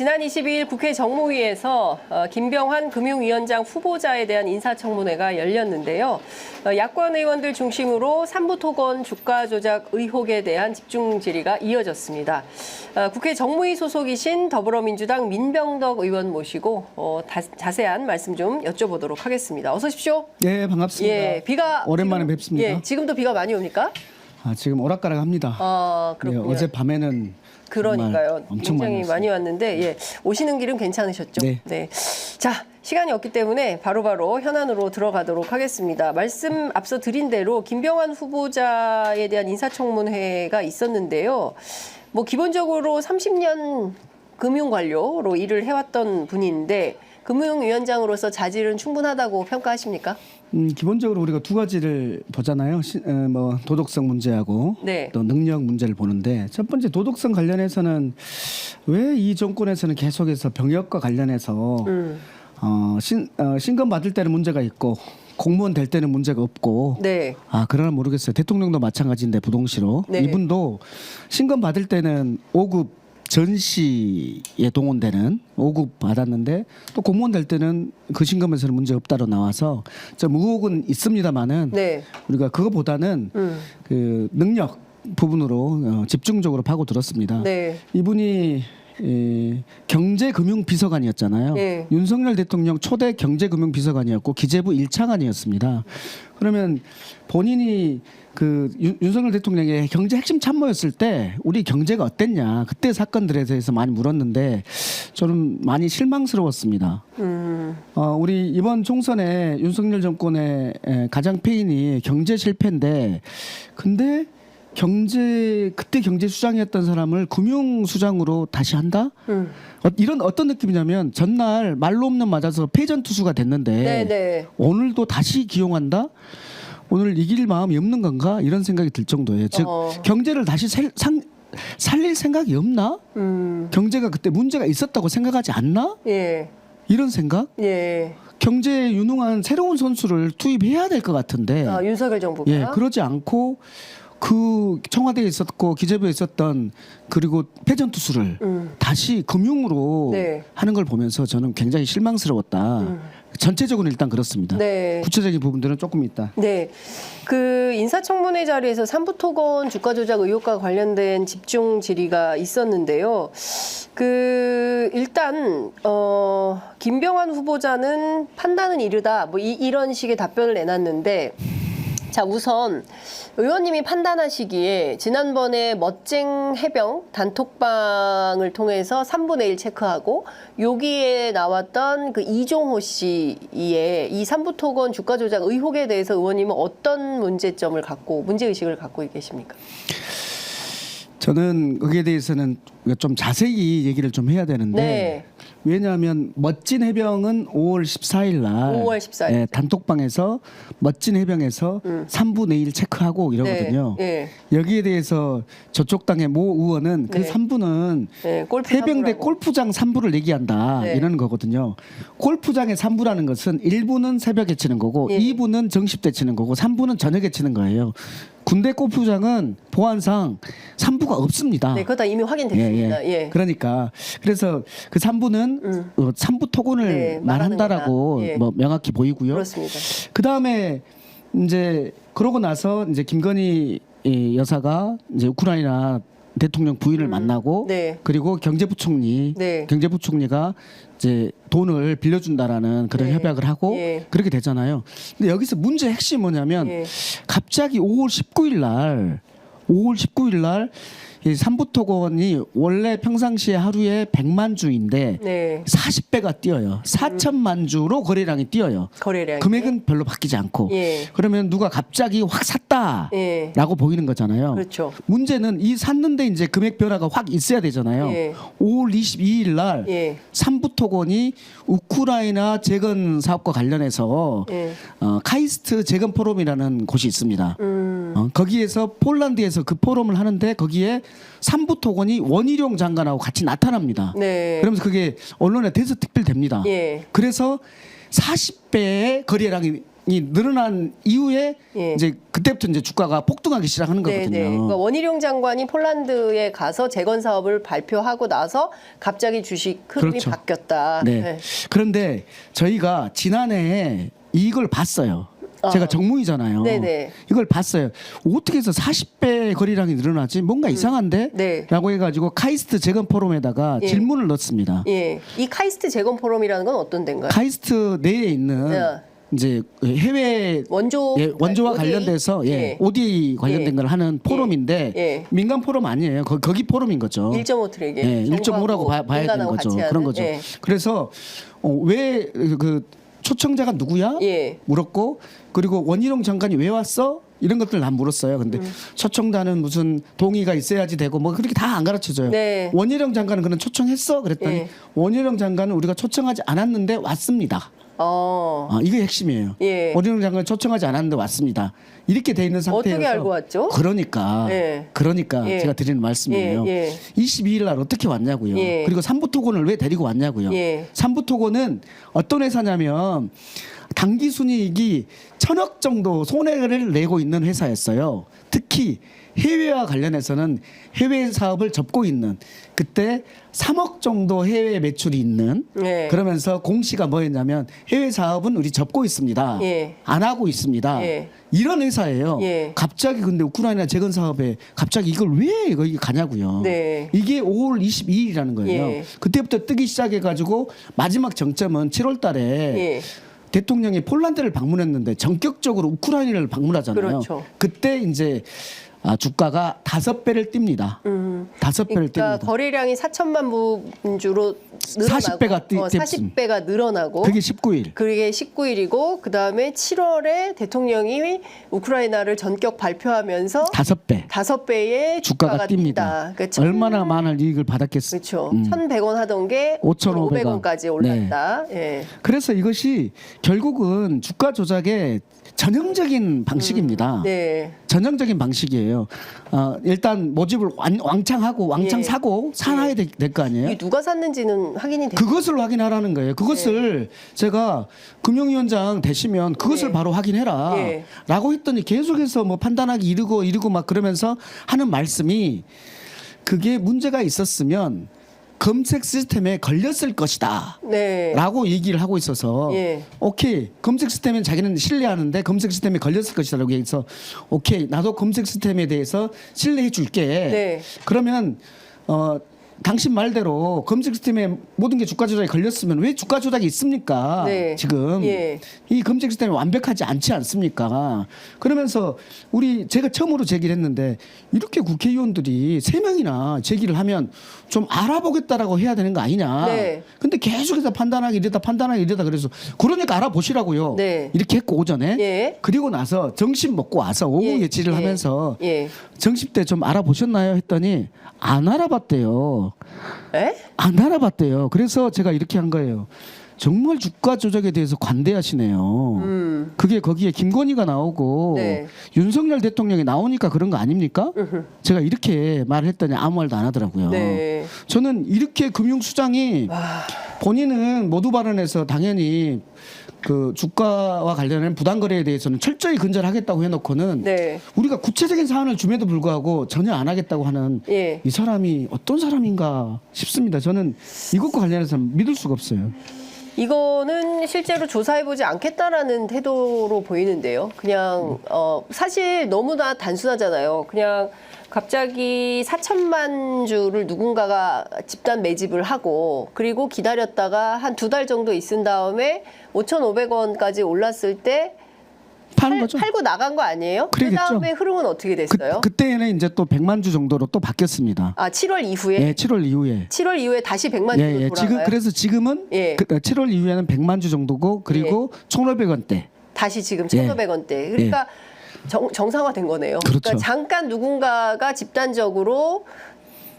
지난 22일 국회 정무위에서 김병환 금융위원장 후보자에 대한 인사청문회가 열렸는데요. 야권 의원들 중심으로 삼부토건 주가 조작 의혹에 대한 집중 질의가 이어졌습니다. 국회 정무위 소속이신 더불어민주당 민병덕 의원 모시고 자세한 말씀 좀 여쭤보도록 하겠습니다. 어서 오십시오. 네, 반갑습니다. 예, 비가 오랜만에 지금, 뵙습니다. 예, 지금도 비가 많이 옵니까? 지금 오락가락합니다. 그렇군요. 네, 어젯밤에는 그러니까요. 엄청 굉장히 많이 왔는데 예, 오시는 길은 괜찮으셨죠? 네. 자, 시간이 없기 때문에 바로바로 현안으로 들어가도록 하겠습니다. 말씀 앞서 드린 대로 김병환 후보자에 대한 인사청문회가 있었는데요. 뭐 기본적으로 30년 금융관료로 일을 해왔던 분인데 금융위원장으로서 자질은 충분하다고 평가하십니까? 기본적으로 우리가 두 가지를 보잖아요. 도덕성 문제하고 네. 또 능력 문제를 보는데 첫 번째 도덕성 관련해서는 왜 이 정권에서는 계속해서 병역과 관련해서 신검 받을 때는 문제가 있고 공무원 될 때는 문제가 없고 네. 그러나 모르겠어요. 대통령도 마찬가지인데 부동시로 네. 이분도 신검 받을 때는 5급 전시에 동원되는 5급 받았는데 또 공무원 될 때는 그 신검에서는 문제 없다로 나와서 좀 의혹은 있습니다만은 네. 우리가 그거보다는 그 능력 부분으로 집중적으로 파고들었습니다. 네. 이분이 경제금융비서관이었잖아요. 네. 윤석열 대통령 초대 경제금융비서관이었고 기재부 1차관이었습니다. 그러면 본인이 윤석열 대통령의 경제 핵심 참모였을 때 우리 경제가 어땠냐 그때 사건들에 대해서 많이 물었는데 저는 많이 실망스러웠습니다. 우리 이번 총선에 윤석열 정권의 가장 패인이 경제 실패인데 근데 그때 경제수장이었던 사람을 금융수장으로 다시 한다? 이런 어떤 느낌이냐면 전날 말로 없는 맞아서 패전투수가 됐는데 네네. 오늘도 다시 기용한다? 오늘 이길 마음이 없는 건가? 이런 생각이 들 정도예요. 즉 경제를 다시 살릴 생각이 없나? 경제가 그때 문제가 있었다고 생각하지 않나? 예. 이런 생각? 예. 경제에 유능한 새로운 선수를 투입해야 될 것 같은데 윤석열 정부가 예, 그러지 않고 그 청와대에 있었고 기재부에 있었던 그리고 패전투수를 다시 금융으로 네. 하는 걸 보면서 저는 굉장히 실망스러웠다. 전체적으로 일단 그렇습니다. 네. 구체적인 부분들은 조금 있다. 네. 그 인사청문회 자리에서 삼부토건 주가 조작 의혹과 관련된 집중 질의가 있었는데요. 일단 김병환 후보자는 판단은 이르다. 뭐 이런 식의 답변을 내놨는데 자, 우선 의원님이 판단하시기에 지난번에 멋쟁 해병 단톡방을 통해서 3분의 1 체크하고 여기에 나왔던 그 이종호 씨의 이 삼부토건 주가 조작 의혹에 대해서 의원님은 어떤 문제의식을 갖고 계십니까? 저는 거기에 대해서는 좀 자세히 얘기를 좀 해야 되는데 네. 왜냐하면 멋진 해병은 5월 14일 날 5월 14일. 예, 단톡방에서 멋진 해병에서 3분의 1 체크하고 이러거든요. 네. 여기에 대해서 저쪽 당의 모 의원은 그 네. 3부는 네, 골프 해병대 3부라고. 골프장 3부를 얘기한다 네. 이러는 거거든요. 골프장의 3부라는 것은 1부는 새벽에 치는 거고 예. 2부는 정시 때 치는 거고 3부는 저녁에 치는 거예요. 군대 골프장은 보안상 3부가 없습니다. 네, 그거 다 이미 확인됐습니다. 예. 그러니까 그래서 그 3부는 3부 토건을 네, 말한다라고 말하는구나. 예. 뭐 명확히 보이고요. 그렇습니다. 그 다음에 이제 그러고 나서 이제 김건희 여사가 이제 우크라이나 대통령 부인을 만나고 네. 그리고 경제부총리가 이제 돈을 빌려준다라는 그런 네. 협약을 하고 예. 그렇게 되잖아요. 근데 여기서 문제 핵심이 뭐냐면 예. 갑자기 5월 19일 날 이 삼부토건이 원래 평상시에 하루에 100만 주인데 네. 40배가 뛰어요. 4천만 주로 거래량이 뛰어요. 거래량이. 금액은 별로 바뀌지 않고. 예. 그러면 누가 갑자기 확 샀다라고 예. 보이는 거잖아요. 그렇죠. 문제는 이 샀는데 이제 금액 변화가 확 있어야 되잖아요. 예. 5월 22일 날 예. 삼부토건이 우크라이나 재건 사업과 관련해서 예. 카이스트 재건 포럼이라는 곳이 있습니다. 거기에서 폴란드에서 그 포럼을 하는데 거기에 삼부토건이 원희룡 장관하고 같이 나타납니다. 네. 그러면서 그게 언론에 대서특필됩니다. 예. 그래서 40배의 거래량이 늘어난 이후에 예. 이제 그때부터 이제 주가가 폭등하기 시작하는 거거든요. 그러니까 원희룡 장관이 폴란드에 가서 재건 사업을 발표하고 나서 갑자기 주식 흐름이 그렇죠. 바뀌었다. 네. 네. 그런데 저희가 지난해에 이걸 봤어요. 제가 정무이잖아요. 네네. 이걸 봤어요. 어떻게 해서 40배 거래량이 늘어나지? 뭔가 이상한데? 네. 라고 해가지고 카이스트 재건 포럼에다가 예. 질문을 넣었습니다. 예. 이 카이스트 재건 포럼이라는 건 어떤 데인가요? 카이스트 내에 있는 네. 이제 해외 원조 원조와 ODA? 관련돼서 예. ODA 관련된 예. 걸 하는 포럼인데 예. 민간 포럼 아니에요. 거기 포럼인 거죠. 1.5 트랙에 예, 1.5라고 봐야 되는 민간하고 거죠. 같이 하는? 그런 거죠. 예. 그래서 왜 그 초청자가 누구야? 예. 물었고 그리고 원희룡 장관이 왜 왔어? 이런 것들 난 물었어요. 근데 초청자는 무슨 동의가 있어야지 되고 뭐 그렇게 다 안 가르쳐줘요. 네. 원희룡 장관은 그럼 초청했어? 그랬더니 예. 원희룡 장관은 우리가 초청하지 않았는데 왔습니다. 이게 핵심이에요. 예. 원희룡 장관 초청하지 않았는데 왔습니다. 이렇게 돼 있는 상태에서 어떻게 알고 왔죠? 그러니까 예. 그러니까 예. 제가 드리는 말씀이에요. 예, 예. 22일 날 어떻게 왔냐고요. 예. 그리고 삼부토건을 왜 데리고 왔냐고요. 예. 삼부토건은 어떤 회사냐면 당기 순이익이 1,000억 정도 손해를 내고 있는 회사였어요. 특히 해외와 관련해서는 해외 사업을 접고 있는 그때 3억 정도 해외 매출이 있는 예. 그러면서 공시가 뭐였냐면 해외 사업은 우리 접고 있습니다. 예. 안 하고 있습니다. 예. 이런 회사예요. 예. 갑자기 근데 우크라이나 재건 사업에 갑자기 이걸 왜 거기 가냐고요. 네. 이게 5월 22일이라는 거예요. 예. 그때부터 뜨기 시작해가지고 마지막 정점은 7월달에 예. 대통령이 폴란드를 방문했는데 전격적으로 우크라이나를 방문하잖아요. 그렇죠. 그때 이제 주가가 5배를 띱니다. 5배를 그러니까 띱니다. 거래량이 4천만 분주로 늘어나고 40배가 40배가 늘어나고 그게 19일. 그게 19일이고 그다음에 7월에 대통령이 우크라이나를 전격 발표하면서 5배. 5배의 주가가 띱니다. 그러니까 얼마나 많은 이익을 받았겠어요. 그렇죠. 1,100원 하던 게 5,500원. 500원까지 올랐다. 예. 그래서 이것이 결국은 주가 조작의 전형적인 방식입니다. 네. 전형적인 방식이에요. 일단 모집을 왕창 하고 왕창 예. 사고 사놔야 될 거 아니에요? 이게 누가 샀는지는 확인이 돼. 그것을 확인하라는 거예요. 그것을 제가 금융위원장 되시면 그것을 예. 바로 확인해라. 예. 라고 했더니 계속해서 뭐 판단하기 이르고 막 그러면서 하는 말씀이 그게 문제가 있었으면 검색 시스템에 걸렸을 것이다. 네. 라고 얘기를 하고 있어서 예. 오케이 검색 시스템은 자기는 신뢰하는데 검색 시스템에 걸렸을 것이다 라고 해서 오케이 나도 검색 시스템에 대해서 신뢰해 줄게. 네. 그러면 당신 말대로 검색 시스템에 모든 게 주가 조작이 걸렸으면 왜 주가 조작이 있습니까? 네. 지금 예. 이 검색 시스템이 완벽하지 않지 않습니까? 그러면서 제가 처음으로 제기를 했는데 이렇게 국회의원들이 3명이나 제기를 하면 좀 알아보겠다라고 해야 되는 거 아니냐? 네. 근데 계속해서 판단하기 이러다 그래서 그러니까 알아보시라고요. 네. 이렇게 했고 오전에 예. 그리고 나서 점심 먹고 와서 오후 예. 예치를 예. 하면서 예. 점심 때 좀 알아보셨나요? 했더니 안 알아봤대요. 에? 안 알아봤대요. 그래서 제가 이렇게 한 거예요. 정말 주가 조작에 대해서 관대하시네요. 그게 거기에 김건희가 나오고 네. 윤석열 대통령이 나오니까 그런 거 아닙니까? 제가 이렇게 말을 했더니 아무 말도 안 하더라고요. 네. 저는 이렇게 금융수장이 본인은 모두 발언에서 당연히 그 주가와 관련된 부당거래에 대해서는 철저히 근절하겠다고 해놓고는 네. 우리가 구체적인 사안을 줌에도 불구하고 전혀 안 하겠다고 하는 예. 이 사람이 어떤 사람인가 싶습니다. 저는 이것과 관련해서 믿을 수가 없어요. 이거는 실제로 조사해보지 않겠다라는 태도로 보이는데요. 그냥 사실 너무나 단순하잖아요. 그냥 갑자기 4천만 주를 누군가가 집단 매집을 하고 그리고 기다렸다가 한 2달 정도 있은 다음에 5,500원까지 올랐을 때 파는 거죠. 팔고 나간 거 아니에요? 그 그러겠죠. 다음에 흐름은 어떻게 됐어요? 그때는 이제 또 100만 주 정도로 또 바뀌었습니다. 7월 이후에? 예, 7월 이후에. 7월 이후에 다시 100만 주로 돌아가요? 지금 그래서 지금은 예. 7월 이후에는 100만 주 정도고 그리고 1,500원대. 다시 지금 1,500원대. 그러니까 정상화된 거네요. 그렇죠. 그러니까 잠깐 누군가가 집단적으로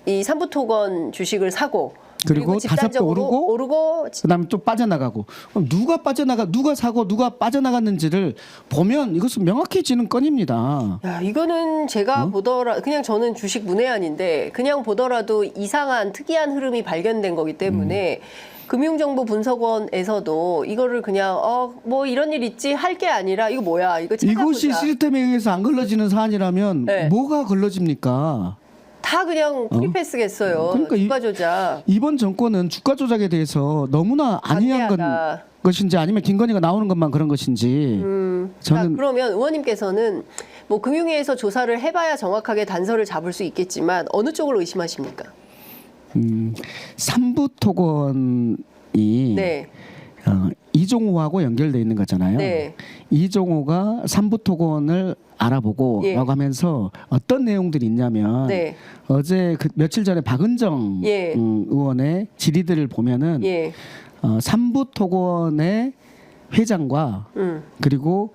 이 삼부토건 주식을 사고 그리고 5배 집단적으로 오르고 그다음에 또 빠져나가고 그럼 누가 사고 누가 빠져나갔는지를 보면 이것은 명확해지는 건입니다. 야, 이거는 제가 보더라 그냥 저는 주식 문외한인데 그냥 보더라도 이상한 특이한 흐름이 발견된 거기 때문에 금융정보분석원에서도 이거를 그냥 뭐 이런 일 있지 할 게 아니라 이거 뭐야 이거 찾아보자. 이것이 시스템에 의해서 안 걸러지는 사안이라면 네. 뭐가 걸러집니까? 다 그냥 프리패스겠어요. 그러니까 주가 조작. 이번 정권은 주가 조작에 대해서 너무나 안이한 관대하다. 것인지 아니면 김건희가 나오는 것만 그런 것인지 자, 저는 그러면 의원님께서는 뭐 금융위에서 조사를 해봐야 정확하게 단서를 잡을 수 있겠지만 어느 쪽을 의심하십니까? 삼부토건이 네. 이종호하고 연결돼 있는 거잖아요. 네. 이종호가 삼부토건을 알아보고 예. 라고 하면서 어떤 내용들이 있냐면 네. 어제 그 며칠 전에 박은정 예. 의원의 질의들을 보면은 예. 삼부토건의 회장과 그리고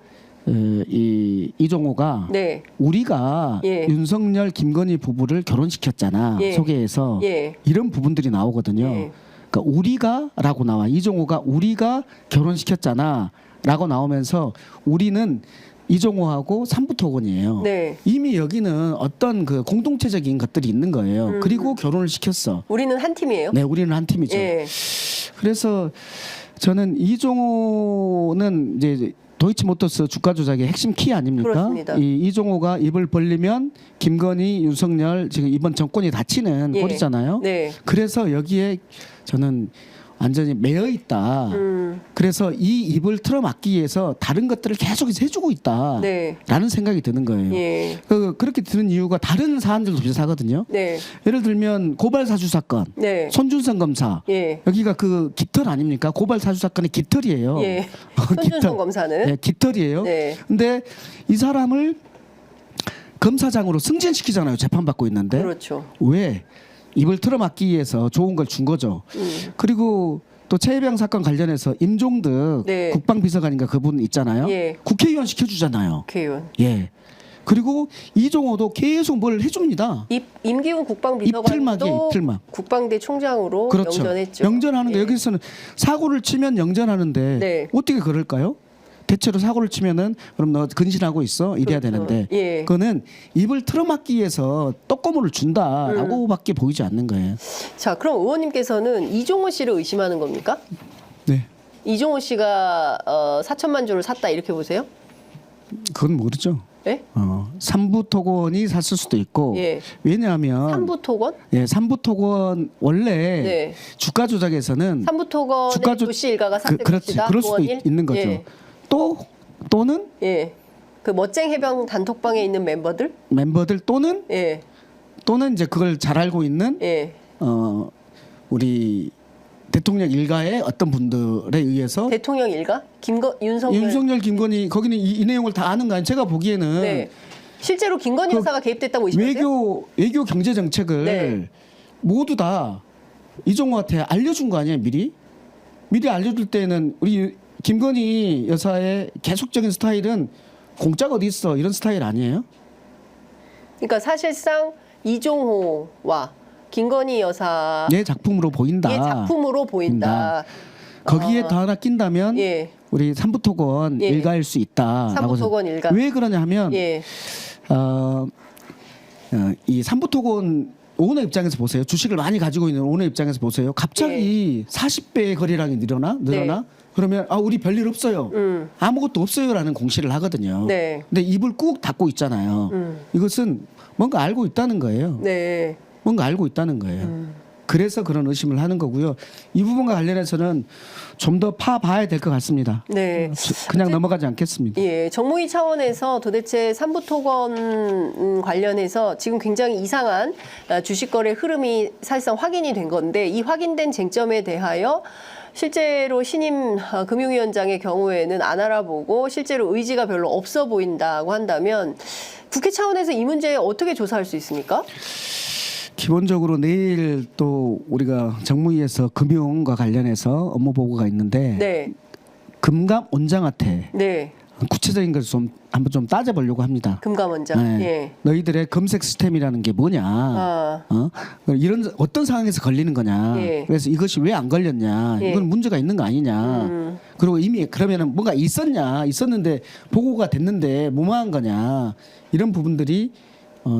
이종호가 네. 우리가 예. 윤석열 김건희 부부를 결혼시켰잖아. 예. 소개해서 예. 이런 부분들이 나오거든요. 예. 그러니까 우리가라고 나와. 이종호가 우리가 결혼시켰잖아라고 나오면서 우리는 이종호하고 삼부토건이에요. 네. 이미 여기는 어떤 그 공동체적인 것들이 있는 거예요. 그리고 결혼을 시켰어. 우리는 한 팀이에요? 네, 우리는 한 팀이죠. 예. 그래서 저는 이종호는 이제 도이치모터스 주가 조작의 핵심 키 아닙니까? 그렇습니다. 이종호가 입을 벌리면 김건희, 윤석열 지금 이번 정권이 다치는 예. 꼴이잖아요. 네. 그래서 여기에 저는 완전히 매여 있다. 그래서 이 입을 틀어막기 위해서 다른 것들을 계속해서 해주고 있다라는 네. 생각이 드는 거예요. 예. 그렇게 드는 이유가 다른 사안들도 비슷하거든요. 네. 예를 들면 고발 사주 사건, 네. 손준성 검사 예. 여기가 그 깃털 아닙니까? 고발 사주 사건의 깃털이에요. 예. 손준성 검사는. 네, 깃털이에요. 네. 근데 이 사람을 검사장으로 승진시키잖아요. 재판받고 있는데. 그렇죠. 왜? 입을 틀어막기 위해서 좋은 걸 준 거죠. 그리고 또 최혜병 사건 관련해서 임종득 네. 국방비서관인가 그분 있잖아요. 예. 국회의원 시켜주잖아요. 국회의원. 예. 그리고 이종호도 계속 뭘 해줍니다. 임기훈 국방비서관도 이틀막이에요, 이틀막. 국방대 총장으로 그렇죠. 영전했죠. 영전하는데 예. 여기서는 사고를 치면 영전하는데 네. 어떻게 그럴까요? 대체로 사고를 치면은 그럼 너 근신하고 있어 이래야 그렇죠. 되는데 예. 그거는 입을 틀어막기 위해서 떡고물을 준다라고밖에 보이지 않는 거예요. 자, 그럼 의원님께서는 이종호 씨를 의심하는 겁니까? 네, 이종호 씨가 4천만 주를 샀다 이렇게 보세요? 그건 모르죠. 예? 삼부토건이 샀을 수도 있고 예. 왜냐하면 삼부토건? 예, 삼부토건 원래 네. 주가 조작에서는 삼부토건의 주가 조- 조씨 일가가 샀을 그렇지 것이다. 그럴 수도 고원일? 있는 거죠. 예. 또는 예. 그 멋쟁 해병 단톡방에 있는 멤버들? 멤버들 또는 예. 이제 그걸 잘 알고 있는 예. 우리 대통령 일가의 어떤 분들에 의해서 대통령 일가? 윤석열. 김건희 거기는 이 내용을 다 아는 거 아니에요. 제가 보기에는 네. 실제로 김건희 그 여사가 개입됐다고 의심하세요? 외교 경제 정책을 네. 모두 다 이종호한테 알려준 거 아니에요, 미리? 미리 알려줄 때는 우리 김건희 여사의 계속적인 스타일은 공짜가 어디 있어 이런 스타일 아니에요? 그러니까 사실상 이종호와 김건희 여사의 내 작품으로 보인다. 작품으로 보인다. 거기에 더 하나 낀다면 예. 우리 삼부토건 예. 일가일 수 있다. 삼부토건 일가. 왜 그러냐 하면 예. 이 삼부토건 오너 입장에서 보세요. 주식을 많이 가지고 있는 오너 입장에서 보세요. 갑자기 40배의 거래량이 늘어나? 네. 그러면 우리 별일 없어요. 아무것도 없어요라는 공시를 하거든요. 네. 근데 입을 꾹 닫고 있잖아요. 이것은 뭔가 알고 있다는 거예요. 네. 뭔가 알고 있다는 거예요. 그래서 그런 의심을 하는 거고요. 이 부분과 관련해서는 좀 더 파봐야 될 것 같습니다. 네. 그냥 넘어가지 않겠습니다. 예, 정무위 차원에서 도대체 삼부토건 관련해서 지금 굉장히 이상한 주식거래 흐름이 사실상 확인이 된 건데 이 확인된 쟁점에 대하여 실제로 신임 금융위원장의 경우에는 안 알아보고 실제로 의지가 별로 없어 보인다고 한다면 국회 차원에서 이 문제 어떻게 조사할 수 있습니까? 기본적으로 내일 또 우리가 정무위에서 금융과 관련해서 업무 보고가 있는데 네. 금감 원장한테 네. 구체적인 것을 좀 한번 좀 따져보려고 합니다. 금감원장. 네. 예. 너희들의 검색 시스템이라는 게 뭐냐? 이런 어떤 상황에서 걸리는 거냐? 예. 그래서 이것이 왜 안 걸렸냐? 예. 이건 문제가 있는 거 아니냐? 그리고 이미 그러면은 뭔가 있었는데 보고가 됐는데 무마한 거냐? 이런 부분들이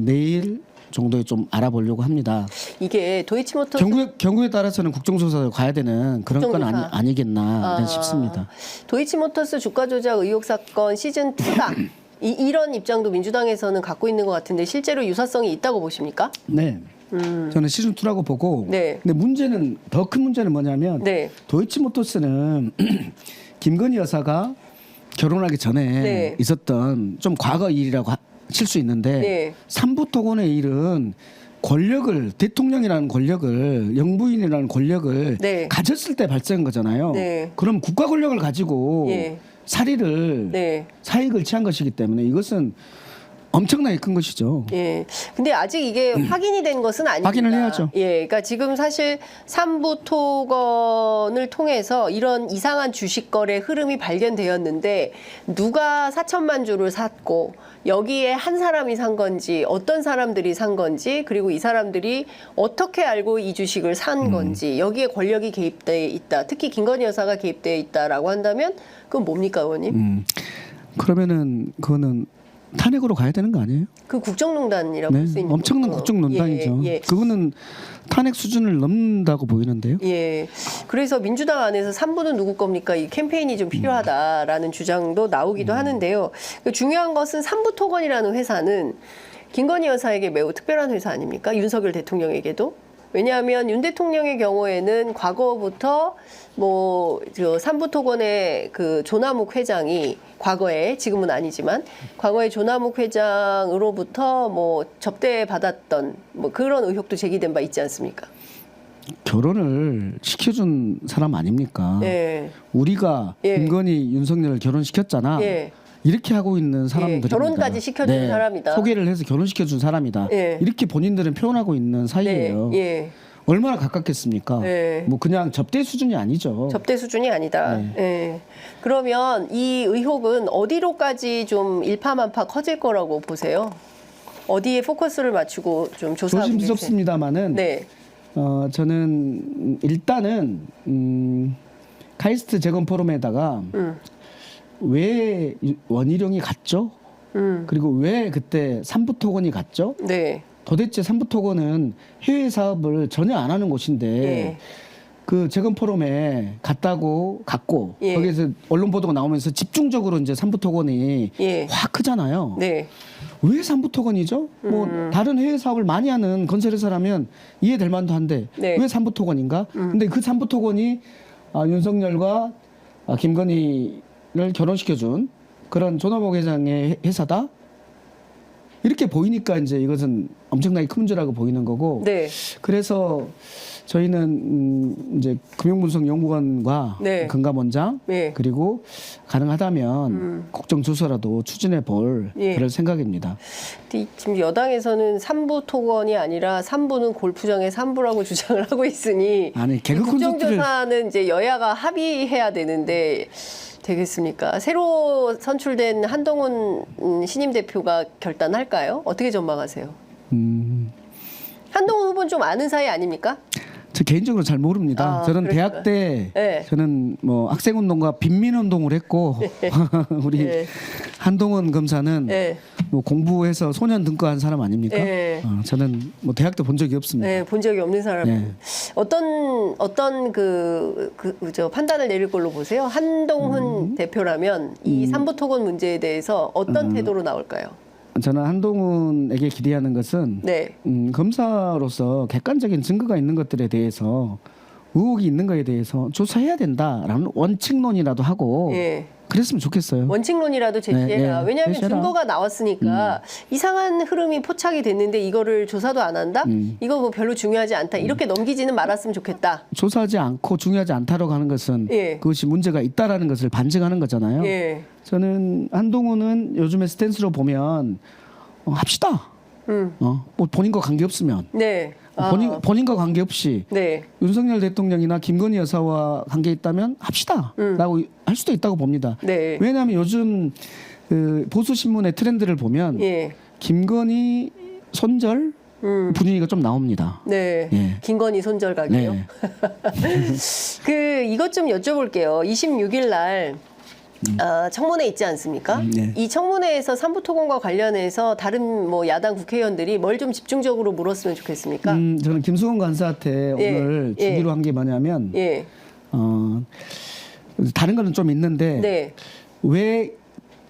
내일 정도에 좀 알아보려고 합니다. 이게 도이치모터스 경우에 따라서는 국정조사 가야 되는 그런 건 국정조사. 아니겠나 싶습니다. 도이치모터스 주가 조작 의혹 사건 시즌 2다. 이런 입장도 민주당에서는 갖고 있는 것 같은데 실제로 유사성이 있다고 보십니까? 네. 저는 시즌 2라고 보고. 네. 근데 문제는 더 큰 문제는 뭐냐면 네. 도이치모터스는 김건희 여사가 결혼하기 전에 네. 있었던 좀 과거 일이라고 칠 수 있는데 네. 삼부토건의 일은 권력을 대통령이라는 권력을 영부인이라는 권력을 네. 가졌을 때 발생한 거잖아요. 네. 그럼 국가 권력을 가지고 예. 사리를 네. 사익을 취한 것이기 때문에 이것은 엄청나게 큰 것이죠. 예. 근데 아직 이게 확인이 된 것은 아닙니다. 확인을 해야죠. 예. 그러니까 지금 사실 삼부 토건을 통해서 이런 이상한 주식 거래 흐름이 발견되었는데 누가 4천만 주를 샀고 여기에 한 사람이 산 건지 어떤 사람들이 산 건지 그리고 이 사람들이 어떻게 알고 이 주식을 산 건지 여기에 권력이 개입돼 있다. 특히 김건희 여사가 개입돼 있다라고 한다면 그건 뭡니까, 의원님? 그러면은 그거는 탄핵으로 가야 되는 거 아니에요? 그 국정농단이라고 네, 볼 수 있는 엄청난 거죠. 국정농단이죠. 예, 예. 그거는 탄핵 수준을 넘는다고 보이는데요. 예. 그래서 민주당 안에서 3부는 누구 겁니까? 이 캠페인이 좀 필요하다라는 주장도 나오기도 하는데요. 중요한 것은 3부 토건이라는 회사는 김건희 여사에게 매우 특별한 회사 아닙니까? 윤석열 대통령에게도. 왜냐하면 윤 대통령의 경우에는 과거부터 저 삼부토건의 그 조남욱 회장이 과거에 지금은 아니지만 과거에 조남욱 회장으로부터 접대 받았던 그런 의혹도 제기된 바 있지 않습니까? 결혼을 시켜준 사람 아닙니까? 예. 우리가 예. 김건희 윤석열을 결혼시켰잖아. 예. 이렇게 하고 있는 사람들입니다. 결혼까지 시켜준 사람이다. 소개를 해서 결혼시켜준 사람이다. 예. 이렇게 본인들은 표현하고 있는 사이예요. 네. 예. 얼마나 가깝겠습니까? 네. 뭐 그냥 접대 수준이 아니죠. 접대 수준이 아니다. 네. 예. 그러면 이 의혹은 어디로까지 좀 일파만파 커질 거라고 보세요? 어디에 포커스를 맞추고 좀 조사하고 계세요? 조심스럽습니다만은 네. 저는 일단은 카이스트 재건 포럼에다가 왜 원희룡이 갔죠? 그리고 왜 그때 삼부토건이 갔죠? 네. 도대체 삼부토건은 해외 사업을 전혀 안 하는 곳인데 예. 그 재건 포럼에 갔고 예. 거기에서 언론 보도가 나오면서 집중적으로 이제 삼부토건이 예. 확 크잖아요. 네. 왜 삼부토건이죠? 뭐 다른 해외 사업을 많이 하는 건설회사라면 이해될 만도 한데 네. 왜 삼부토건인가? 근데 그 삼부토건이 윤석열과 김건희를 결혼시켜준 그런 조남욱 회장의 회사다? 이렇게 보이니까 이제 이것은 엄청나게 큰 문제라고 보이는 거고. 네. 그래서 저희는 이제 금융분석연구원과 네. 금감원장 네. 그리고 가능하다면 국정조사라도 추진해 볼 예. 그럴 생각입니다. 지금 여당에서는 3부 토건이 아니라 3부는 골프장의 3부라고 주장을 하고 있으니 아니, 개그 이 국정조사는 이제 여야가 합의해야 되는데 되겠습니까? 새로 선출된 한동훈 신임 대표가 결단할까요? 어떻게 전망하세요? 한동훈 후보는 좀 아는 사이 아닙니까? 저 개인적으로 잘 모릅니다. 아, 저는 그러시구나. 대학 때 네. 저는 뭐 학생운동과 빈민운동을 했고 우리 네. 한동훈 검사는 네. 뭐 공부해서 소년 등과한 사람 아닙니까? 네. 저는 뭐 대학 때 본 적이 없습니다. 네, 본 적이 없는 사람. 네. 어떤 저 판단을 내릴 걸로 보세요? 한동훈 대표라면 이 삼부 토건 문제에 대해서 어떤 태도로 나올까요? 저는 한동훈에게 기대하는 것은 네. 검사로서 객관적인 증거가 있는 것들에 대해서 의혹이 있는 것에 대해서 조사해야 된다라는 원칙론이라도 하고 예. 그랬으면 좋겠어요. 원칙론이라도 제시해라. 네, 네. 왜냐하면 제시해라. 증거가 나왔으니까 이상한 흐름이 포착이 됐는데 이거를 조사도 안 한다? 이거 뭐 별로 중요하지 않다. 이렇게 넘기지는 말았으면 좋겠다. 조사하지 않고 중요하지 않다고 하는 것은 예. 그것이 문제가 있다라는 것을 반증하는 거잖아요. 예. 저는 한동훈은 요즘의 스탠스로 보면 합시다. 뭐 본인과 관계 없으면 네. 아, 본인과 관계 없이 네. 윤석열 대통령이나 김건희 여사와 관계 있다면 합시다라고 할 수도 있다고 봅니다. 네. 왜냐하면 요즘 그 보수 신문의 트렌드를 보면 예. 김건희 손절 분위기가 좀 나옵니다. 네. 예. 김건희 손절 각이요. 네. 이것 좀 여쭤볼게요. 26일 날 청문회 있지 않습니까? 네. 이 청문회에서 삼부토건과 관련해서 다른 뭐 야당 국회의원들이 뭘 좀 집중적으로 물었으면 좋겠습니까? 저는 김수건 관사한테 예. 오늘 예. 주기로 한 게 뭐냐면 예, 다른 거는 좀 있는데 네, 왜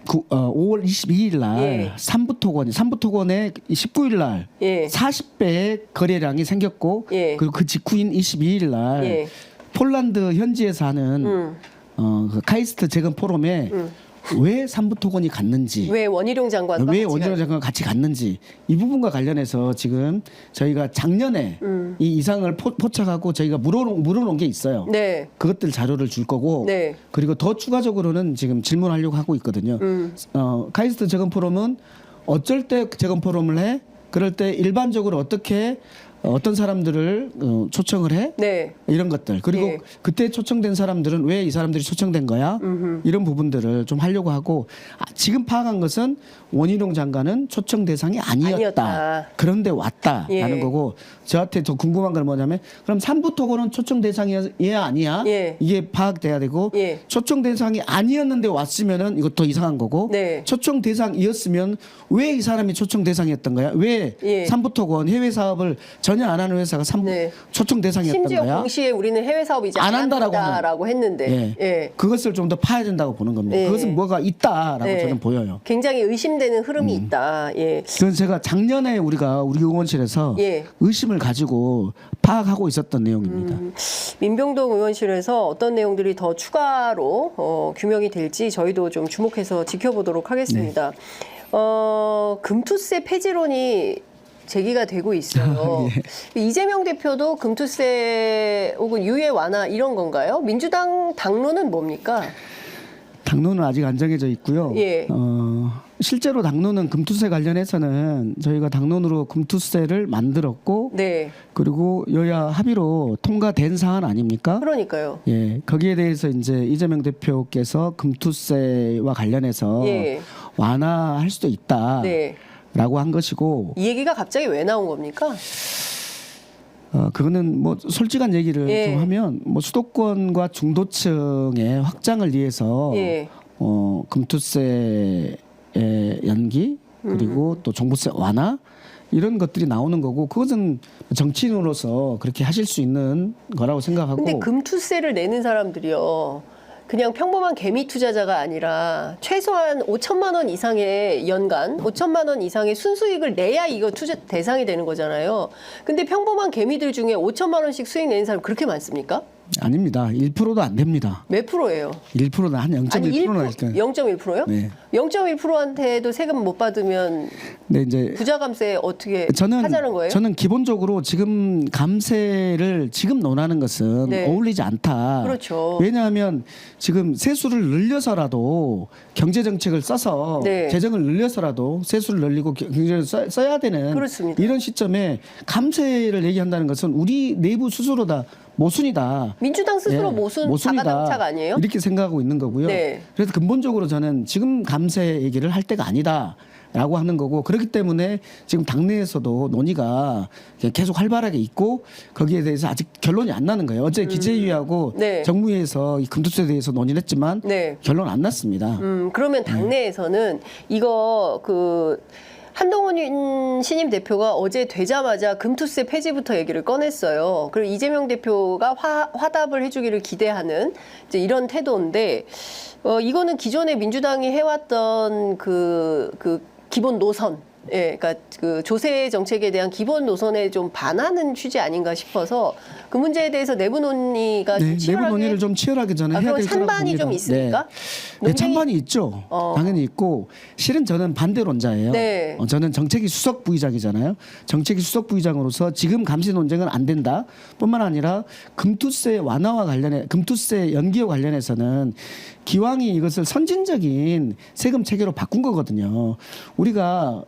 5월 22일 날 예. 삼부토건에 19일 날 예. 40배의 거래량이 생겼고 예. 그리고 그 직후인 22일 날 예. 폴란드 현지에서 하는 그 카이스트 재건 포럼에 왜 삼부토건이 갔는지 왜 원희룡 장관과 왜 같이 원희룡 장관 같이 갔는지 이 부분과 관련해서 지금 저희가 작년에 이 이상을 포착하고 저희가 물어놓은 게 있어요. 네, 그것들 자료를 줄 거고 네. 그리고 더 추가적으로는 지금 질문하려고 하고 있거든요. 카이스트 재건 포럼은 어쩔 때 재건 포럼을 해? 그럴 때 일반적으로 어떻게 어떤 사람들을 초청을 해? 네. 이런 것들. 그리고 예. 그때 초청된 사람들은 왜 이 사람들이 초청된 거야? 이런 부분들을 좀 하려고 하고 지금 파악한 것은 원희룡 장관은 초청 대상이 아니었다. 아니었다. 그런데 왔다라는 예. 거고 저한테 더 궁금한 건 뭐냐면 그럼 삼부토건은 초청 대상이야 아니야? 예. 이게 파악돼야 되고 예. 초청 대상이 아니었는데 왔으면은 이것도 이상한 거고 네. 초청 대상이었으면 왜 이 사람이 초청 대상이었던 거야? 왜 예. 삼부토건 해외 사업을 전혀 안 하는 회사가 네. 초청 대상이었던 심지어 거야? 동시에 우리는 해외 사업 이제 안 안 한다라고 한다라고 했는데, 예. 예. 그것을 좀 더 파야 된다고 보는 겁니다. 네. 그것은 뭐가 있다라고 네. 저는 보여요. 굉장히 의심되는 흐름이 있다. 예. 그건 제가 작년에 우리 의원실에서 예. 의심을 가지고 파악하고 있었던 내용입니다. 민병동 의원실에서 어떤 내용들이 더 추가로 규명이 될지 저희도 좀 주목해서 지켜보도록 하겠습니다. 금투세 폐지론이 제기가 되고 있어요. 이재명 대표도 금투세 혹은 유예 완화 이런 건가요? 민주당 당론은 뭡니까? 당론은 아직 안 정해져 있고요. 예. 실제로 당론은 금투세 관련해서는 저희가 당론으로 금투세를 만들었고 네. 그리고 여야 합의로 통과된 사안 아닙니까? 그러니까요. 예, 거기에 대해서 이제 이재명 대표께서 금투세와 관련해서 예. 완화할 수도 있다라고 네. 한 것이고 이 얘기가 갑자기 왜 나온 겁니까? 그거는 뭐 솔직한 얘기를 예. 좀 하면 뭐 수도권과 중도층의 확장을 위해서 예. 금투세의 연기 그리고 또 종부세 완화 이런 것들이 나오는 거고 그것은 정치인으로서 그렇게 하실 수 있는 거라고 생각하고 근데 금투세를 내는 사람들이요. 그냥 평범한 개미 투자자가 아니라 최소한 5천만 원 이상의 연간, 5천만 원 이상의 순수익을 내야 이거 투자 대상이 되는 거잖아요. 근데 평범한 개미들 중에 5천만 원씩 수익 내는 사람 그렇게 많습니까? 아닙니다. 1%도 안 됩니다. 몇 프로예요? 1%는 한 아니 0.1%나 할까요? 0.1%요? 네. 0.1%한테도 세금 못 받으면 근데 이제 부자 감세 어떻게 하자는 거예요? 저는 기본적으로 지금 감세를 지금 논하는 것은 네. 어울리지 않다. 그렇죠. 왜냐하면 지금 세수를 늘려서라도 경제 정책을 써서 네. 재정을 늘려서라도 세수를 늘리고 경제를 써야 되는 그렇습니다. 이런 시점에 감세를 얘기한다는 것은 우리 내부 스스로 다 모순이다. 민주당 스스로 예, 모순 모순이다. 자가당착 아니에요? 이렇게 생각하고 있는 거고요. 네. 그래서 근본적으로 저는 지금 감세 얘기를 할 때가 아니다라고 하는 거고 그렇기 때문에 지금 당내에서도 논의가 계속 활발하게 있고 거기에 대해서 아직 결론이 안 나는 거예요. 어제 기재위하고 네. 정무위에서 이 금투세에 대해서 논의를 했지만 네. 결론 안 났습니다. 그러면 당내에서는 이거 한동훈 신임 대표가 어제 되자마자 금투세 폐지부터 얘기를 꺼냈어요. 그리고 이재명 대표가 화답을 해주기를 기대하는 이제 이런 태도인데, 이거는 기존에 민주당이 해왔던 그 기본 노선, 예, 그러니까 그 조세 정책에 대한 기본 노선에 좀 반하는 취지 아닌가 싶어서 그 문제에 대해서 내부 논의가 좀 네, 치열하게. 내부 논의를 좀 치열하게 저는 해야 그럼 될 거라고 찬반이 봅니다. 좀 있습니까? 네, 논쟁이- 찬반이 있죠. 당연히 있고 실은 저는 반대론자예요. 네. 저는 정책위 수석 부의장이잖아요. 정책위 수석 부의장으로서 지금 감시 논쟁은 안 된다. 뿐만 아니라 금투세 완화와 관련해 금투세 연기와 관련해서는 기왕이 이것을 선진적인 세금 체계로 바꾼 거거든요. 우리가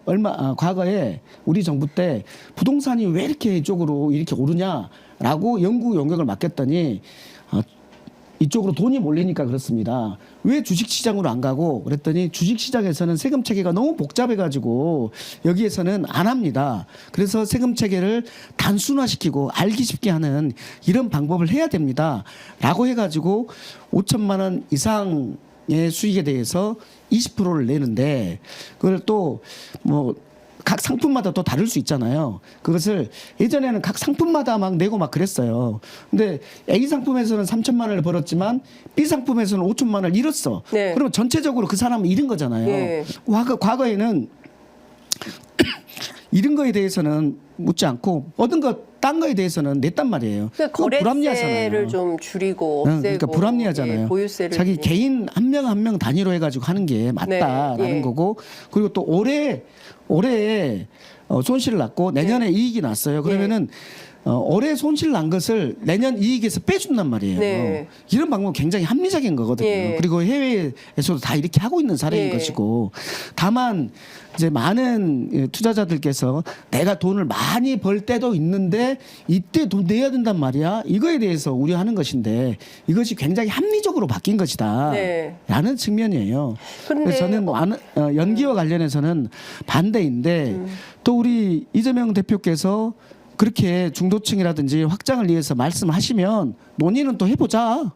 과거에 우리 정부 때 부동산이 왜 이렇게 이쪽으로 이렇게 오르냐라고 연구 용역을 맡겼더니 이쪽으로 돈이 몰리니까 그렇습니다. 왜 주식시장으로 안 가고 그랬더니 주식시장에서는 세금 체계가 너무 복잡해가지고 여기에서는 안 합니다. 그래서 세금 체계를 단순화시키고 알기 쉽게 하는 이런 방법을 해야 됩니다. 라고 해가지고 5천만 원 이상 시장의 수익에 대해서 20%를 내는데 그걸 또 뭐 각 상품마다 또 다를 수 있잖아요. 그것을 예전에는 각 상품마다 막 내고 막 그랬어요. 근데 A 상품에서는 3천만 원을 벌었지만 B 상품에서는 5천만 원을 잃었어. 네. 그러면 전체적으로 그 사람은 잃은 거잖아요. 네. 과거에는 잃은 거에 대해서는 묻지 않고 얻은 거 딴 거에 대해서는 냈단 말이에요. 그러니까 그건 거래세를 좀 줄이고 없애고 그러니까 불합리하잖아요. 예, 보유세를 자기 줄이고. 개인 한 명 한 명 단위로 해가지고 하는 게 맞다라는 네, 예. 거고 그리고 또 올해 손실을 났고 내년에 이익이 났어요. 그러면은 올해 손실 난 것을 내년 이익에서 빼준단 말이에요. 네. 이런 방법은 굉장히 합리적인 거거든요. 예. 그리고 해외에서도 다 이렇게 하고 있는 사례인 예. 것이고 다만 이제 많은 투자자들께서 내가 돈을 많이 벌 때도 있는데 이때 돈 내야 된단 말이야. 이거에 대해서 우려하는 것인데 이것이 굉장히 합리적으로 바뀐 것이다. 네. 라는 측면이에요. 그런데 그래서 저는 연기와 관련해서는 반대인데 또 우리 이재명 대표께서 그렇게 중도층이라든지 확장을 위해서 말씀하시면 논의는 또 해보자.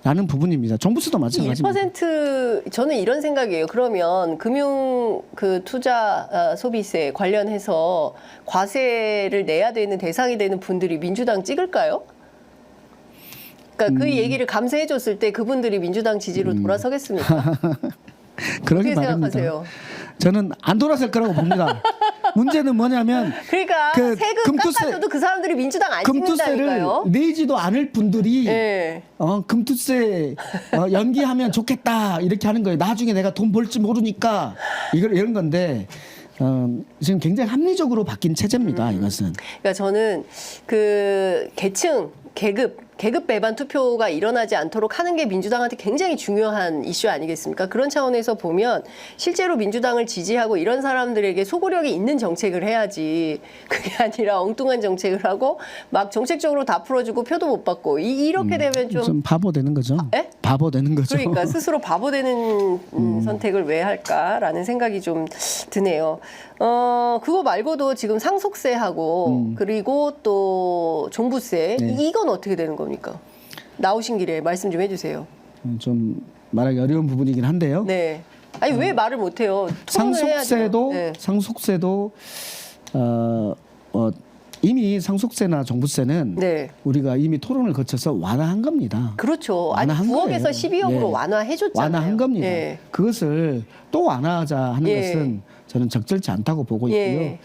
라는 부분입니다. 정부수도 마찬가지입니다. 1% 저는 이런 생각이에요. 그러면 금융 그 투자 소비세 관련해서 과세를 내야 되는 대상이 되는 분들이 민주당 찍을까요? 그러니까 그 얘기를 감세해 줬을 때 그분들이 민주당 지지로 돌아서겠습니까? 그러게 어떻게 말입니다. 생각하세요? 저는 안 돌아설 거라고 봅니다. 문제는 뭐냐면 그러니까 그 세금 깎아줘도 그 사람들이 민주당 안 금투세를 찍는다니까요. 내지도 않을 분들이 네. 금투세 연기하면 좋겠다 이렇게 하는 거예요. 나중에 내가 돈 벌지 모르니까 이런 건데 지금 굉장히 합리적으로 바뀐 체제입니다. 이것은. 그러니까 저는 그 계층, 계급 배반 투표가 일어나지 않도록 하는 게 민주당한테 굉장히 중요한 이슈 아니겠습니까? 그런 차원에서 보면 실제로 민주당을 지지하고 이런 사람들에게 소구력이 있는 정책을 해야지 그게 아니라 엉뚱한 정책을 하고 막 정책적으로 다 풀어주고 표도 못 받고 이렇게 되면 좀 바보 되는 거죠. 예? 바보 되는 거죠. 그러니까 스스로 바보 되는 선택을 왜 할까라는 생각이 좀 드네요. 그거 말고도 지금 상속세하고 그리고 또 종부세 네. 이건 어떻게 되는 겁니까? 나오신 길에 말씀 좀 해주세요. 좀 말하기 어려운 부분이긴 한데요. 네. 아니 왜 말을 못해요? 토론을 상속세도 해야죠. 네. 상속세도 이미 상속세나 종부세는 네. 우리가 이미 토론을 거쳐서 완화한 겁니다. 그렇죠. 아니 완화한 9억에서 거예요. 12억으로 예. 완화해줬잖아요. 완화한 겁니다. 예. 그것을 또 완화하자 하는 예. 것은 저는 적절치 않다고 보고 있고요. 예.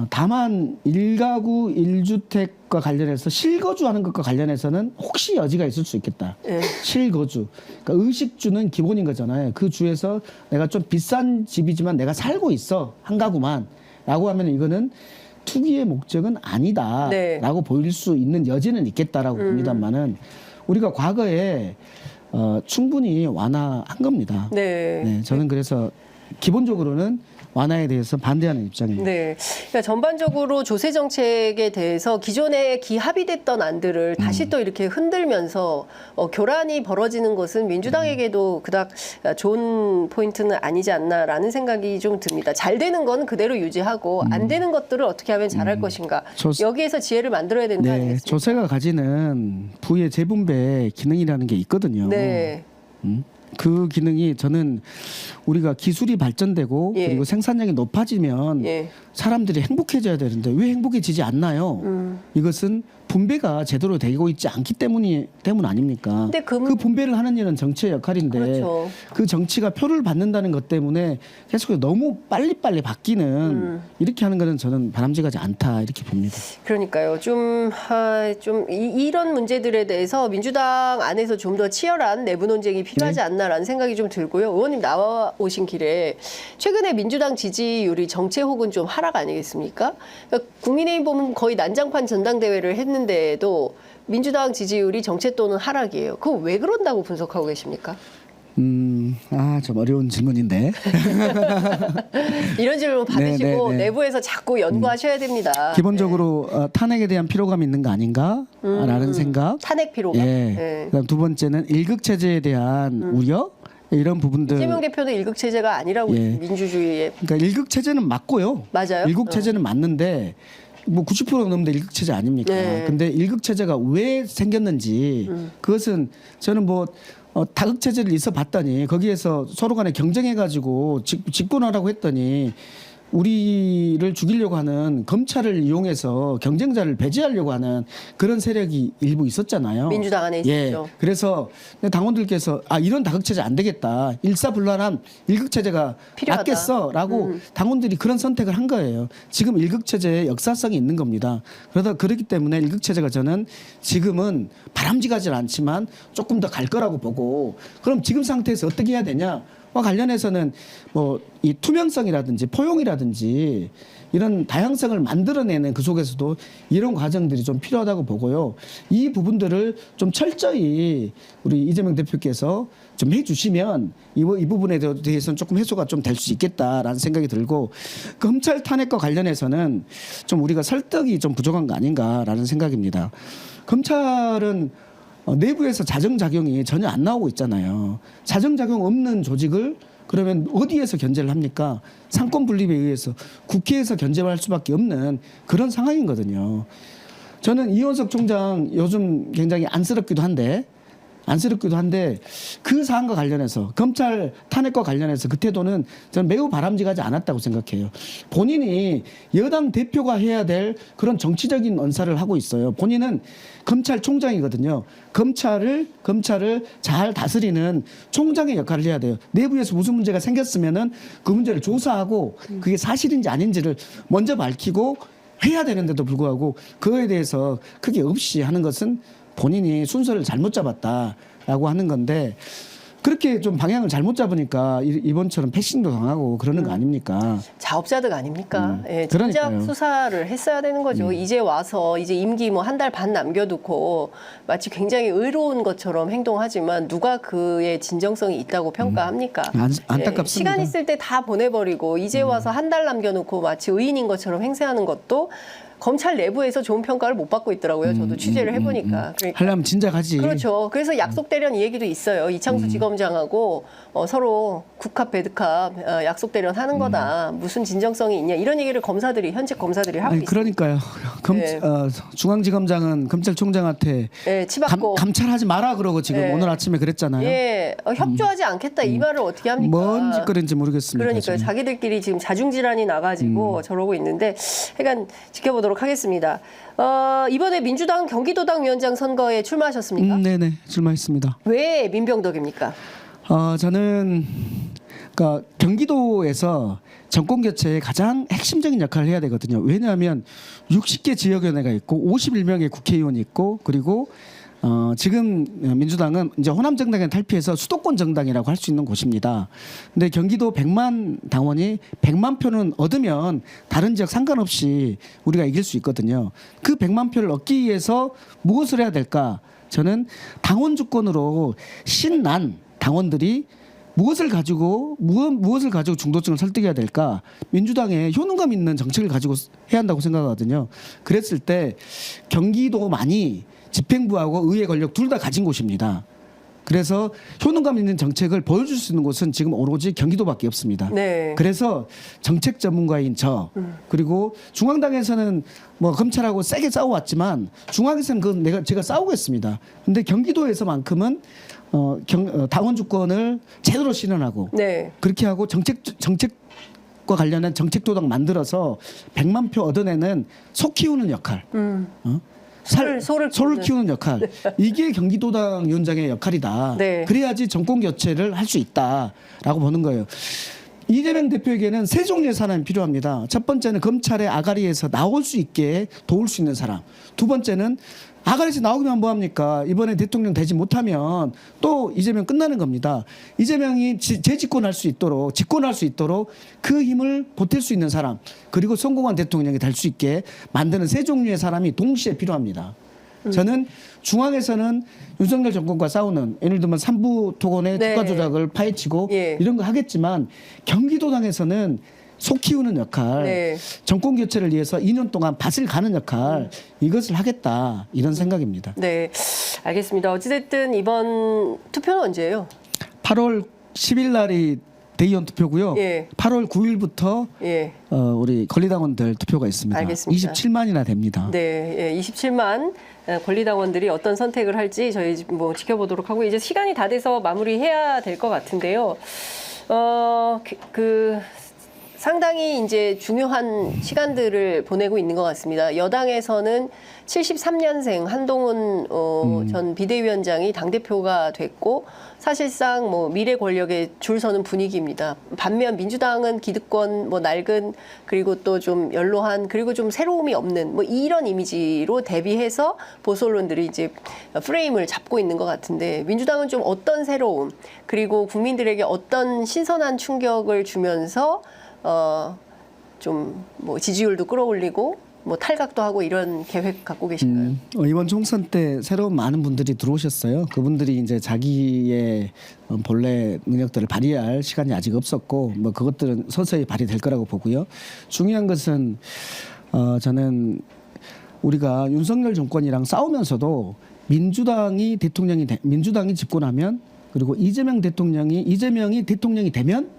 다만 1가구 1주택과 관련해서 실거주하는 것과 관련해서는 혹시 여지가 있을 수 있겠다. 예. 실거주. 그러니까 의식주는 기본인 거잖아요. 그 주에서 내가 좀 비싼 집이지만 내가 살고 있어. 한 가구만. 라고 하면 이거는 투기의 목적은 아니다. 네. 라고 보일 수 있는 여지는 있겠다라고 봅니다만은 우리가 과거에 충분히 완화한 겁니다. 네. 네, 저는 그래서 기본적으로는 완화에 대해서 반대하는 입장입니다. 네. 그러니까 전반적으로 조세 정책에 대해서 기존에 합의됐던 안들을 다시 또 이렇게 흔들면서 교란이 벌어지는 것은 민주당에게도 그닥 좋은 포인트는 아니지 않나라는 생각이 좀 듭니다. 잘 되는 건 그대로 유지하고 안 되는 것들을 어떻게 하면 잘할 것인가. 여기에서 지혜를 만들어야 된다 네, 아니겠습니까? 조세가 가지는 부의 재분배 기능이라는 게 있거든요. 네. 그 기능이 저는 우리가 기술이 발전되고 예. 그리고 생산량이 높아지면 예. 사람들이 행복해져야 되는데 왜 행복해지지 않나요? 이것은 분배가 제대로 되고 있지 않기 때문 아닙니까? 근데 그 분배를 하는 일은 정치의 역할인데 그렇죠. 그 정치가 표를 받는다는 것 때문에 계속 너무 빨리빨리 바뀌는 이렇게 하는 것은 저는 바람직하지 않다 이렇게 봅니다. 그러니까요. 이런 문제들에 대해서 민주당 안에서 좀 더 치열한 내부 논쟁이 필요하지 네. 않나라는 생각이 좀 들고요. 의원님 나오신 길에 최근에 민주당 지지율이 정체 혹은 좀 하락 아니겠습니까? 그러니까 국민의힘 보면 거의 난장판 전당대회를 했는데도 민주당 지지율이 정체 또는 하락이에요. 그거 왜 그런다고 분석하고 계십니까? 좀 어려운 질문인데. 이런 질문 받으시고 네. 내부에서 자꾸 연구하셔야 됩니다. 기본적으로 탄핵에 대한 피로감이 있는 거 아닌가라는 생각. 탄핵 피로감. 예. 네. 그다음 두 번째는 일극 체제에 대한 우려 이런 부분들. 이재명 대표는 일극 체제가 아니라고 예. 민주주의에 그러니까 일극 체제는 맞고요. 맞아요. 일극 체제는 맞는데 뭐 90% 넘는데 일극 체제 아닙니까? 네. 근데 일극 체제가 왜 생겼는지 그것은 저는 뭐 다극 체제를 있어 봤더니 거기에서 서로 간에 경쟁해 가지고 집권하라고 했더니 우리를 죽이려고 하는 검찰을 이용해서 경쟁자를 배제하려고 하는 그런 세력이 일부 있었잖아요. 민주당 안에 있었죠. 예. 그래서 당원들께서 이런 다극체제 안 되겠다. 일사불란한 일극체제가 필요하다. 낫겠어라고 당원들이 그런 선택을 한 거예요. 지금 일극체제의 역사성이 있는 겁니다. 그렇기 때문에 일극체제가 저는 지금은 바람직하지 않지만 조금 더 갈 거라고 보고 그럼 지금 상태에서 어떻게 해야 되냐? 와 관련해서는 뭐 이 투명성이라든지 포용이라든지 이런 다양성을 만들어내는 그 속에서도 이런 과정들이 좀 필요하다고 보고요. 이 부분들을 좀 철저히 우리 이재명 대표께서 좀 해주시면 이 부분에 대해서는 조금 해소가 좀 될 수 있겠다라는 생각이 들고 검찰 탄핵과 관련해서는 좀 우리가 설득이 좀 부족한 거 아닌가라는 생각입니다. 검찰은 내부에서 자정작용이 전혀 안 나오고 있잖아요. 자정작용 없는 조직을 그러면 어디에서 견제를 합니까? 상권 분립에 의해서 국회에서 견제할 수밖에 없는 그런 상황이거든요. 저는 이원석 총장 요즘 굉장히 안쓰럽기도 한데 그 사안과 관련해서 검찰 탄핵과 관련해서 그 태도는 저는 매우 바람직하지 않았다고 생각해요. 본인이 여당 대표가 해야 될 그런 정치적인 언사를 하고 있어요. 본인은 검찰총장이거든요. 검찰을 잘 다스리는 총장의 역할을 해야 돼요. 내부에서 무슨 문제가 생겼으면은 그 문제를 조사하고 그게 사실인지 아닌지를 먼저 밝히고 해야 되는데도 불구하고 그거에 대해서 크게 없이 하는 것은 본인이 순서를 잘못 잡았다라고 하는 건데 그렇게 좀 방향을 잘못 잡으니까 이번처럼 패싱도 당하고 그러는 거 아닙니까? 자업자득 아닙니까? 예, 그러니까요. 진작 수사를 했어야 되는 거죠. 이제 와서 이제 임기 뭐 한 달 반 남겨두고 마치 굉장히 의로운 것처럼 행동하지만 누가 그의 진정성이 있다고 평가합니까? 안타깝습니다. 시간 있을 때 다 보내버리고 이제 와서 한 달 남겨놓고 마치 의인인 것처럼 행세하는 것도 검찰 내부에서 좋은 평가를 못 받고 있더라고요. 저도 취재를 해보니까. 그러니까 하려면 진작하지. 그렇죠. 그래서 약속대련 이 얘기도 있어요. 이창수 지검장하고 서로 국합 배드캅 약속대련 하는 거다. 무슨 진정성이 있냐. 이런 얘기를 현직 검사들이 하고 있어요. 그러니까요. 네. 중앙지검장은 검찰총장한테 예, 치받고. 감찰하지 마라 그러고 지금 네. 오늘 아침에 그랬잖아요. 예, 협조하지 않겠다. 이 말을 어떻게 합니까? 뭔 짓거리인지 모르겠습니다. 그러니까요. 지금. 자기들끼리 지금 자중질환이 나가지고 저러고 있는데 하여간 지켜보도록 하겠습니다. 이번에 민주당 경기도당 위원장 선거에 출마하셨습니까? 네네 출마했습니다. 왜 민병덕입니까? 저는 그러니까 경기도에서 정권 교체의 가장 핵심적인 역할을 해야 되거든요. 왜냐하면 60개 지역위원회가 있고 51명의 국회의원이 있고 그리고 지금 민주당은 이제 호남 정당에 탈피해서 수도권 정당이라고 할 수 있는 곳입니다. 근데 경기도 100만 당원이 100만 표는 얻으면 다른 지역 상관없이 우리가 이길 수 있거든요. 그 100만 표를 얻기 위해서 무엇을 해야 될까? 저는 당원 주권으로 신난 당원들이 무엇을 가지고 중도층을 설득해야 될까? 민주당의 효능감 있는 정책을 가지고 해야 한다고 생각하거든요. 그랬을 때 경기도만이 집행부하고 의회 권력 둘 다 가진 곳입니다. 그래서 효능감 있는 정책을 보여줄 수 있는 곳은 지금 오로지 경기도밖에 없습니다. 네. 그래서 정책 전문가인 저 그리고 중앙당에서는 뭐 검찰하고 세게 싸워왔지만 중앙에서는 제가 싸우겠습니다. 근데 경기도에서만큼은 당원 주권을 제대로 실현하고 네. 그렇게 하고 정책과 관련한 정책 도당 만들어서 100만 표 얻어내는 소 키우는 역할. 소를 키우는 역할. 이게 경기도당 위원장의 역할이다. 네. 그래야지 정권 교체를 할 수 있다라고 보는 거예요. 이재명 대표에게는 세 종류의 사람이 필요합니다. 첫 번째는 검찰의 아가리에서 나올 수 있게 도울 수 있는 사람. 두 번째는 아가리에서 나오기만 뭐합니까? 이번에 대통령 되지 못하면 또 이재명 끝나는 겁니다. 이재명이 집권할 수 있도록 그 힘을 보탤 수 있는 사람 그리고 성공한 대통령이 될 수 있게 만드는 세 종류의 사람이 동시에 필요합니다. 저는 중앙에서는 윤석열 정권과 싸우는 예를 들면 삼부 토건의 네. 주가 조작을 파헤치고 예. 이런 거 하겠지만 경기도당에서는 소 키우는 역할, 네. 정권 교체를 위해서 2년 동안 밭을 가는 역할 이것을 하겠다 이런 생각입니다. 네, 알겠습니다. 어찌됐든 이번 투표는 언제예요? 8월 10일 날이 대의원 투표고요. 예. 8월 9일부터 예. 우리 권리당원들 투표가 있습니다. 알겠습니다. 27만이나 됩니다. 네, 예, 27만 권리당원들이 어떤 선택을 할지 저희 뭐 지켜보도록 하고 이제 시간이 다 돼서 마무리해야 될 것 같은데요. 상당히 이제 중요한 시간들을 보내고 있는 것 같습니다. 여당에서는 73년생 한동훈 전 비대위원장이 당대표가 됐고 사실상 뭐 미래 권력에 줄 서는 분위기입니다. 반면 민주당은 기득권, 뭐 낡은 그리고 또 좀 연로한 그리고 좀 새로움이 없는 뭐 이런 이미지로 대비해서 보수 언론들이 이제 프레임을 잡고 있는 것 같은데 민주당은 좀 어떤 새로움 그리고 국민들에게 어떤 신선한 충격을 주면서 좀 뭐 지지율도 끌어올리고 뭐 탈각도 하고 이런 계획 갖고 계신가요? 이번 총선 때 새로운 많은 분들이 들어오셨어요. 그분들이 이제 자기의 본래 능력들을 발휘할 시간이 아직 없었고 뭐 그것들은 서서히 발휘될 거라고 보고요. 중요한 것은 저는 우리가 윤석열 정권이랑 싸우면서도 민주당이 민주당이 집권하면 그리고 이재명이 대통령이 되면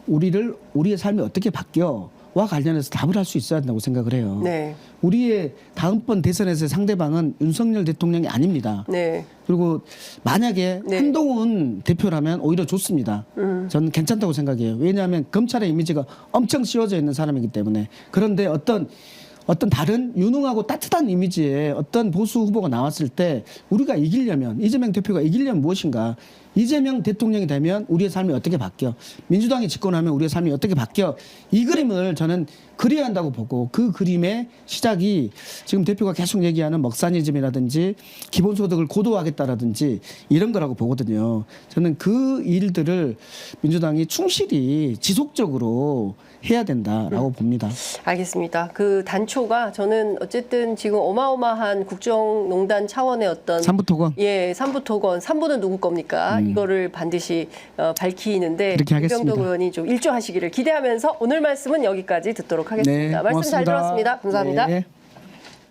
우리의 삶이 어떻게 바뀌어와 관련해서 답을 할 수 있어야 한다고 생각을 해요. 네. 우리의 다음번 대선에서의 상대방은 윤석열 대통령이 아닙니다. 네. 그리고 만약에 네. 한동훈 대표라면 오히려 좋습니다. 저는 괜찮다고 생각해요. 왜냐하면 검찰의 이미지가 엄청 씌워져 있는 사람이기 때문에. 그런데 어떤 다른 유능하고 따뜻한 이미지의 어떤 보수 후보가 나왔을 때 우리가 이기려면 이재명 대표가 이기려면 무엇인가? 이재명 대통령이 되면 우리의 삶이 어떻게 바뀌어? 민주당이 집권하면 우리의 삶이 어떻게 바뀌어? 이 그림을 저는 그려야 한다고 보고 그 그림의 시작이 지금 대표가 계속 얘기하는 먹사니즘이라든지 기본소득을 고도화하겠다라든지 이런 거라고 보거든요. 저는 그 일들을 민주당이 충실히 지속적으로 해야 된다라고 봅니다. 알겠습니다. 그 단초가 저는 어쨌든 지금 어마어마한 국정농단 차원의 어떤 삼부토건. 예, 삼부토건. 삼부는 누구 겁니까? 이거를 반드시 밝히는데 그렇게 하겠습니다. 이병덕 의원이 좀 일조하시기를 기대하면서 오늘 말씀은 여기까지 듣도록 하겠습니다. 네, 말씀 잘 고맙습니다. 들었습니다. 감사합니다. 네.